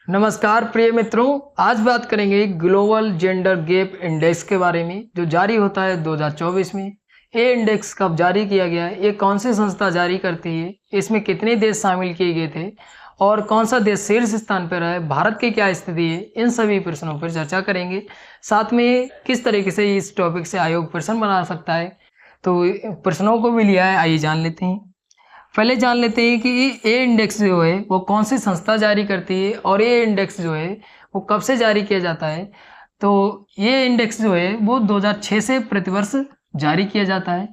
नमस्कार प्रिय मित्रों, आज बात करेंगे ग्लोबल जेंडर गैप इंडेक्स के बारे में जो जारी होता है 2024 में। ये इंडेक्स कब जारी किया गया है, ये कौन सी संस्था जारी करती है, इसमें कितने देश शामिल किए गए थे और कौन सा देश शीर्ष स्थान पर है, भारत की क्या स्थिति है, इन सभी प्रश्नों पर चर्चा करेंगे। साथ में किस तरीके से इस टॉपिक से आयोग प्रश्न बना सकता है, तो प्रश्नों को भी लिया है, आइए जान लेते हैं। पहले जान लेते हैं कि ये इंडेक्स जो है वो कौन सी संस्था जारी करती है और ये इंडेक्स जो है वो कब से जारी किया जाता है। तो ये इंडेक्स जो है वो 2006 से प्रतिवर्ष जारी किया जाता है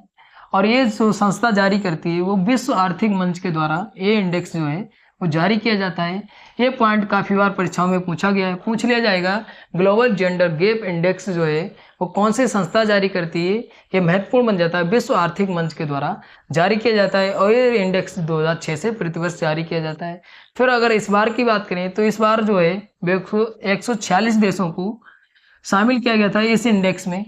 और ये जो संस्था जारी करती है वो विश्व आर्थिक मंच के द्वारा ये इंडेक्स जो है वो जारी किया जाता है। ये पॉइंट काफ़ी बार परीक्षाओं में पूछा गया है, पूछ लिया जाएगा। ग्लोबल जेंडर गैप इंडेक्स जो है वो कौन सी संस्था जारी करती है, ये महत्वपूर्ण बन जाता है। विश्व आर्थिक मंच के द्वारा जारी किया जाता है और ये इंडेक्स 2006 से प्रतिवर्ष जारी किया जाता है। फिर अगर इस बार की बात करें तो इस बार जो है 146 देशों को शामिल किया गया था इस इंडेक्स में।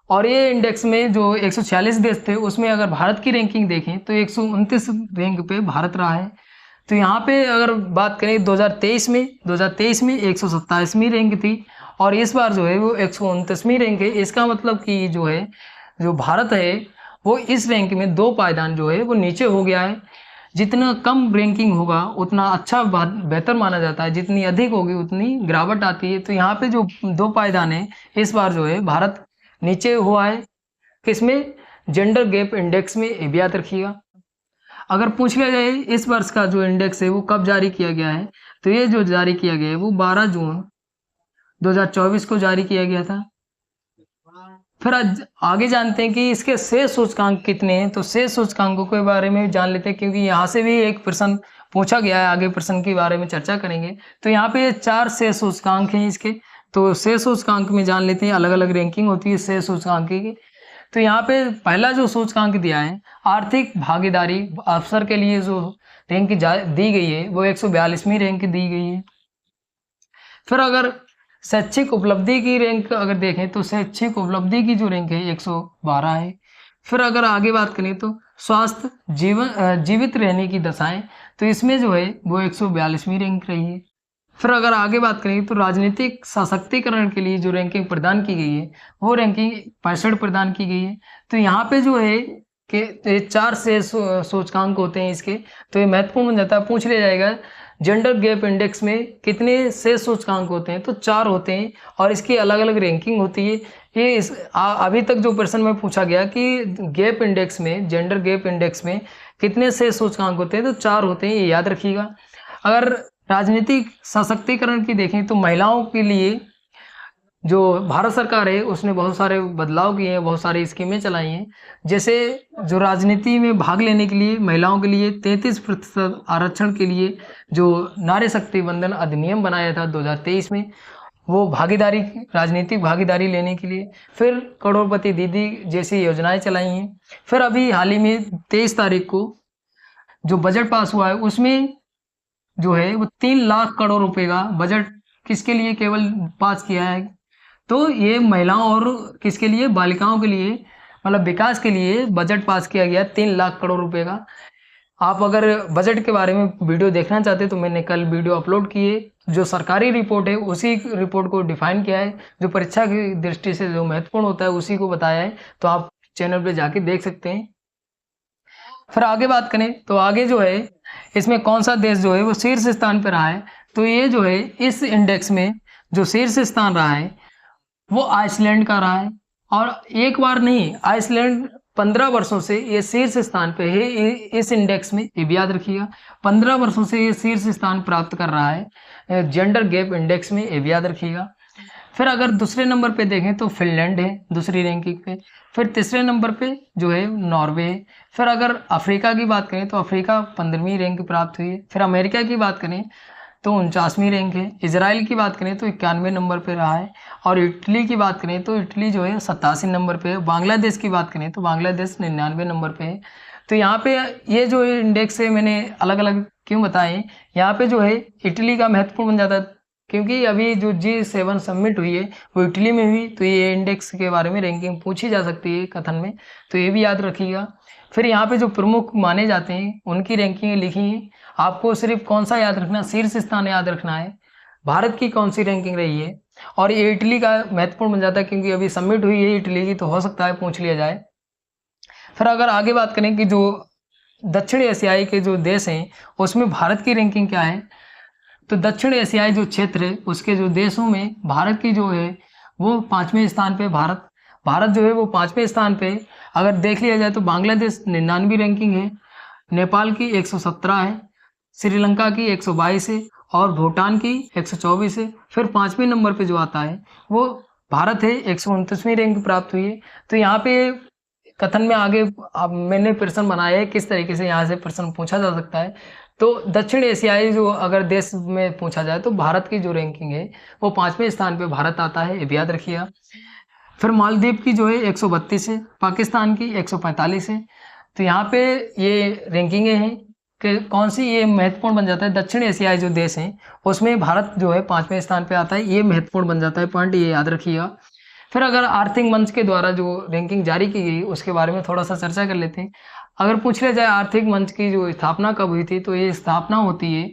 और ये इंडेक्स में जो 146 देश थे उसमें अगर भारत की रैंकिंग देखें तो 129 रैंक पे भारत रहा है। तो यहाँ पे अगर बात करें 2023 में 127वीं रैंक थी और इस बार जो है वो 129वीं रैंक है। इसका मतलब कि जो है जो भारत है वो इस रैंक में 2 पायदान जो है वो नीचे हो गया है। जितना कम रैंकिंग होगा उतना अच्छा बेहतर माना जाता है, जितनी अधिक होगी उतनी गिरावट आती है। तो यहाँ पे जो 2 पायदान है इस बार जो है भारत नीचे हुआ है। किसमें? जेंडर गैप इंडेक्स में, ये भी याद रखिएगा। अगर पूछ लिया जाए इस वर्ष का जो इंडेक्स है वो कब जारी किया गया है, तो ये जो जारी किया गया है वो 12 जून 2024 को जारी किया गया था। फिर आज आगे जानते हैं कि इसके शेष सूचकांक कितने हैं। तो शेष सूचकांकों के बारे में जान लेते हैं क्योंकि यहाँ से भी एक प्रश्न पूछा गया है, आगे प्रश्न के बारे में चर्चा करेंगे। तो यहाँ पे 4 शेष सूचकांक हैं इसके। तो शेष सूचकांक में जान लेते हैं, अलग अलग रैंकिंग होती है शेष सूचकांक की। तो यहाँ पे पहला जो सूचकांक दिया है आर्थिक भागीदारी अवसर के लिए, जो रैंक दी गई है वो 142वीं रैंक दी गई है। फिर अगर शैक्षिक उपलब्धि की रैंक अगर देखें तो शैक्षिक उपलब्धि की जो रैंक है 112 है। फिर अगर आगे बात करें तो स्वास्थ्य जीवित रहने की दशाएं, तो इसमें जो है वो 142वीं रैंक रही है। फिर अगर आगे बात करें तो राजनीतिक सशक्तिकरण के लिए जो रैंकिंग प्रदान की गई है वो रैंकिंग 65 प्रदान की गई है। तो यहाँ पे जो है कि 4 से सूचकांक होते हैं इसके, तो ये महत्वपूर्ण बन जाता है। पूछ लिया जाएगा जेंडर गैप इंडेक्स में कितने से सूचकांक होते हैं, तो 4 होते हैं और इसकी अलग अलग रैंकिंग होती है। ये अभी तक जो प्रश्न में पूछा गया कि गैप इंडेक्स में, जेंडर गैप इंडेक्स में कितने से सूचकांक होते हैं, तो 4 होते हैं, ये याद रखिएगा। अगर राजनीतिक सशक्तिकरण की देखें तो महिलाओं के लिए जो भारत सरकार है उसने बहुत सारे बदलाव किए हैं, बहुत सारी स्कीमें चलाई हैं। जैसे जो राजनीति में भाग लेने के लिए महिलाओं के लिए 33% आरक्षण के लिए जो नारी शक्ति वंदन अधिनियम बनाया था 2023 में, वो भागीदारी, राजनीतिक भागीदारी लेने के लिए। फिर करोड़पति दीदी जैसी योजनाएं चलाई हैं। फिर अभी हाल ही में 23 तारीख को जो बजट पास हुआ है उसमें जो है वो 3 लाख करोड़ रुपए का बजट किसके लिए केवल पास किया है, तो ये महिलाओं और किसके लिए, बालिकाओं के लिए, मतलब विकास के लिए बजट पास किया गया 3 लाख करोड़ रुपए का। आप अगर बजट के बारे में वीडियो देखना चाहते हैं तो मैंने कल वीडियो अपलोड किए, जो सरकारी रिपोर्ट है उसी रिपोर्ट को डिफाइन किया है, जो परीक्षा की दृष्टि से जो महत्वपूर्ण होता है उसी को बताया है। तो आप चैनल पे जाके देख सकते हैं। फिर आगे बात करें तो आगे जो है इसमें कौन सा देश जो है वो शीर्ष स्थान पर रहा है, तो ये जो है इस इंडेक्स में जो शीर्ष स्थान रहा है वो आइसलैंड का रहा है। और एक बार नहीं, आइसलैंड 15 वर्षों से ये शीर्ष स्थान पे है इस इंडेक्स में, ये भी याद रखिएगा। 15 वर्षों से ये शीर्ष स्थान प्राप्त कर रहा है जेंडर गैप इंडेक्स में, ये भी याद रखिएगा। फिर अगर दूसरे नंबर पे देखें तो फिनलैंड है दूसरी रैंकिंग पे। फिर तीसरे नंबर पे जो है नॉर्वे है। फिर अगर अफ्रीका की बात करें तो अफ्रीका 15वीं रैंक प्राप्त हुई है। फिर अमेरिका की बात करें तो 49वीं रैंक है। इजराइल की बात करें तो 91वें नंबर पे रहा है। और इटली की बात करें तो इटली जो है 87 नंबर पे है। बांग्लादेश की बात करें तो बांग्लादेश 99वें नंबर पे है। तो यहाँ पे ये जो इंडेक्स है मैंने अलग अलग क्यों बताए, यहाँ पे जो है इटली का महत्वपूर्ण बन जाता है क्योंकि अभी जो G7 समिट हुई है वो इटली में हुई, तो ये इंडेक्स के बारे में रैंकिंग पूछी जा सकती है कथन में, तो ये भी याद रखिएगा। फिर यहाँ पे जो प्रमुख माने जाते हैं उनकी रैंकिंग लिखी है। आपको सिर्फ कौन सा याद रखना, शीर्ष स्थान याद रखना है, भारत की कौन सी रैंकिंग रही है। और ये इटली का महत्वपूर्ण बन जाता है क्योंकि अभी समिट हुई है इटली की, तो हो सकता है पूछ लिया जाए। फिर अगर आगे बात करें कि जो दक्षिण एशियाई के जो देश हैं उसमें भारत की रैंकिंग क्या है, तो दक्षिण एशियाई जो क्षेत्र है उसके जो देशों में भारत की जो है वो 5वें स्थान पे भारत जो है वो 5वें स्थान पे। अगर देख लिया जाए तो बांग्लादेश 99 रैंकिंग है, नेपाल की 117 है, श्रीलंका की 122 है और भूटान की 124 है। फिर 5वें नंबर पे जो आता है वो भारत है, 129वीं रैंक प्राप्त हुई है। तो यहाँ पे कथन में आगे अब मैंने प्रश्न बनाया है किस तरीके से यहाँ से प्रश्न पूछा जा सकता है। तो दक्षिण एशियाई जो अगर देश में पूछा जाए तो भारत की जो रैंकिंग है वो 5वें स्थान पे भारत आता है, ये भी याद रखिएगा। फिर मालदीव की जो है 132 है, पाकिस्तान की 145 है। तो यहाँ पे ये रैंकिंगें हैं कि कौन सी, ये महत्वपूर्ण बन जाता है। दक्षिण एशियाई जो देश हैं उसमें भारत जो है 5वें स्थान पे आता है, ये महत्वपूर्ण बन जाता है पॉइंट, ये याद रखिएगा। फिर अगर आर्थिक मंच के द्वारा जो रैंकिंग जारी की गई उसके बारे में थोड़ा सा चर्चा कर लेते हैं। अगर पूछ लिया जाए आर्थिक मंच की जो स्थापना कब हुई थी, तो ये स्थापना होती है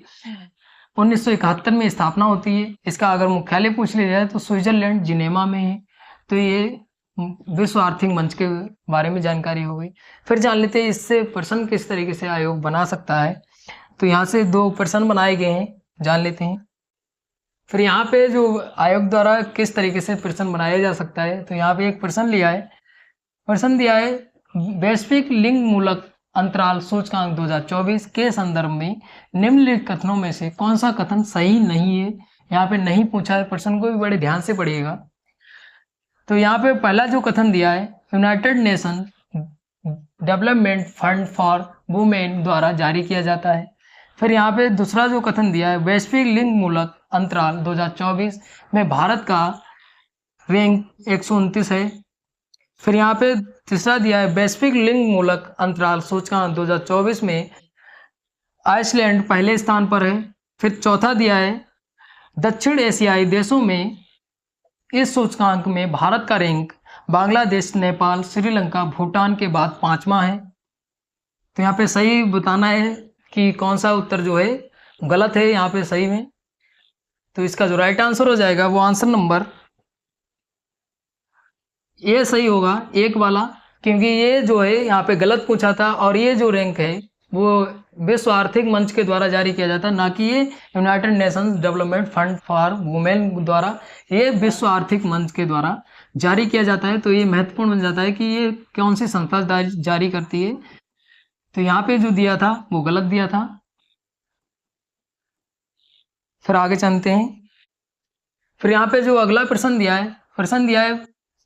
1971 में स्थापना होती है। इसका अगर मुख्यालय पूछ लिया जाए तो स्विट्जरलैंड जिनेवा में है। तो ये विश्व आर्थिक मंच के बारे में जानकारी हो गई। फिर जान लेते हैं इससे प्रश्न किस तरीके से आयोग बना सकता है। तो यहाँ से 2 प्रश्न बनाए गए हैं, जान लेते हैं। फिर यहाँ पे जो आयोग द्वारा किस तरीके से प्रश्न बनाया जा सकता है, तो यहाँ पे एक प्रश्न लिया है, प्रश्न दिया है वैश्विक लिंग मूलक अंतराल सूचकांक 2024 के संदर्भ में निम्नलिखित कथनों में से कौन सा कथन सही नहीं है। यहाँ पे नहीं पूछा है, प्रश्न को भी बड़े ध्यान से पढ़िएगा। तो यहाँ पे पहला जो कथन दिया है United nation development fund for women द्वारा जारी किया जाता है। फिर यहाँ पे दूसरा जो कथन दिया है वैश्विक लिंग मूलक अंतराल 2024 में भारत का रैंक 129 है। फिर यहाँ पे तीसरा दिया है वैश्विक लिंग मूलक अंतराल सूचकांक 2024 में आइसलैंड पहले स्थान पर है। फिर चौथा दिया है दक्षिण एशियाई देशों में इस सूचकांक में भारत का रैंक बांग्लादेश, नेपाल, श्रीलंका, भूटान के बाद 5वां है। तो यहाँ पे सही बताना है कि कौन सा उत्तर जो है गलत है यहाँ पे सही में। तो इसका जो राइट आंसर हो जाएगा वो आंसर नंबर ये सही होगा, 1 वाला, क्योंकि ये जो है यहाँ पे गलत पूछा था और ये जो रैंक है वो विश्व आर्थिक मंच के द्वारा जारी किया जाता है, ना कि ये United Nations development fund for women द्वारा, ये विश्व आर्थिक मंच के द्वारा जारी किया जाता है। तो ये महत्वपूर्ण बन जाता है कि ये कौन सी संस्था जारी करती है। तो यहाँ पे जो दिया था वो गलत दिया था। फिर आगे चलते हैं। फिर यहाँ पे जो अगला प्रश्न दिया है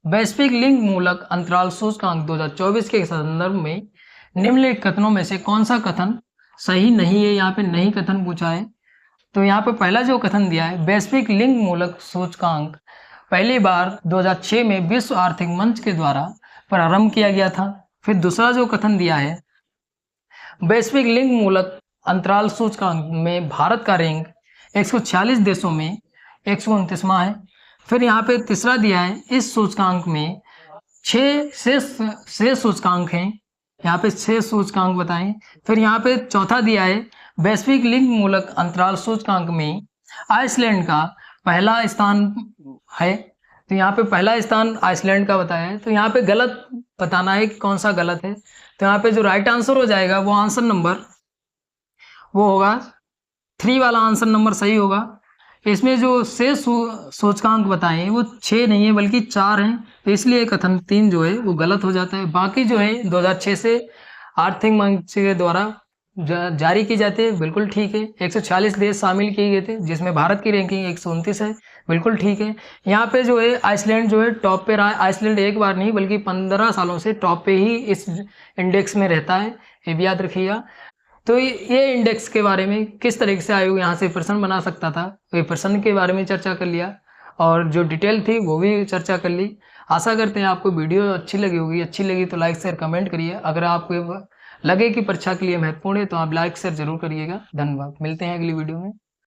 वैश्विक लिंग मूलक अंतराल सूचकांक 2024 के संदर्भ में निम्नलिखित कथनों में से कौन सा कथन सही नहीं है। यहाँ पे नहीं कथन पूछा है। तो यहाँ पे पहला जो कथन दिया है वैश्विक लिंग मूलक सूचकांक पहली बार 2006 में विश्व आर्थिक मंच के द्वारा प्रारंभ किया गया था। फिर दूसरा जो कथन दिया है वैश्विक लिंग मूलक अंतराल सूचकांक में भारत का रैंक 146 देशों में 129वां है। फिर यहाँ पे तीसरा दिया है इस सूचकांक में 6 सूचकांक हैं, यहाँ पे 6 सूचकांक बताएं। फिर यहाँ पे चौथा दिया है वैश्विक लिंग मूलक अंतराल सूचकांक में आइसलैंड का पहला स्थान है। तो यहाँ पे पहला स्थान आइसलैंड का बताया है। तो यहाँ पे गलत बताना है कि कौन सा गलत है। तो यहाँ पे जो राइट आंसर हो जाएगा वो आंसर नंबर वो होगा 3 वाला आंसर नंबर सही होगा। इसमें जो 6 सूचकांक बताए वो 6 नहीं है बल्कि 4 हैं, तो इसलिए कथन 3 जो है वो गलत हो जाता है। बाकी जो है 2006 से आर्थिक मंच के द्वारा जारी की जाती है, बिल्कुल ठीक है। 146 देश शामिल किए गए थे जिसमें भारत की रैंकिंग 129 है, बिल्कुल ठीक है। यहाँ पे जो है आइसलैंड जो है टॉप पे रहा है। आइसलैंड एक बार नहीं बल्कि 15 सालों से टॉप पे ही इस इंडेक्स में रहता है, ये भी याद रखिएगा। तो ये इंडेक्स के बारे में किस तरीके से आयोग यहाँ से प्रश्न बना सकता था, तो ये प्रश्न के बारे में चर्चा कर लिया और जो डिटेल थी वो भी चर्चा कर ली। आशा करते हैं आपको वीडियो अच्छी लगी होगी। अच्छी लगी तो लाइक शेयर कमेंट करिए। अगर आपको लगे कि परीक्षा के लिए महत्वपूर्ण है तो आप लाइक शेयर जरूर करिएगा। धन्यवाद, मिलते हैं अगली वीडियो में।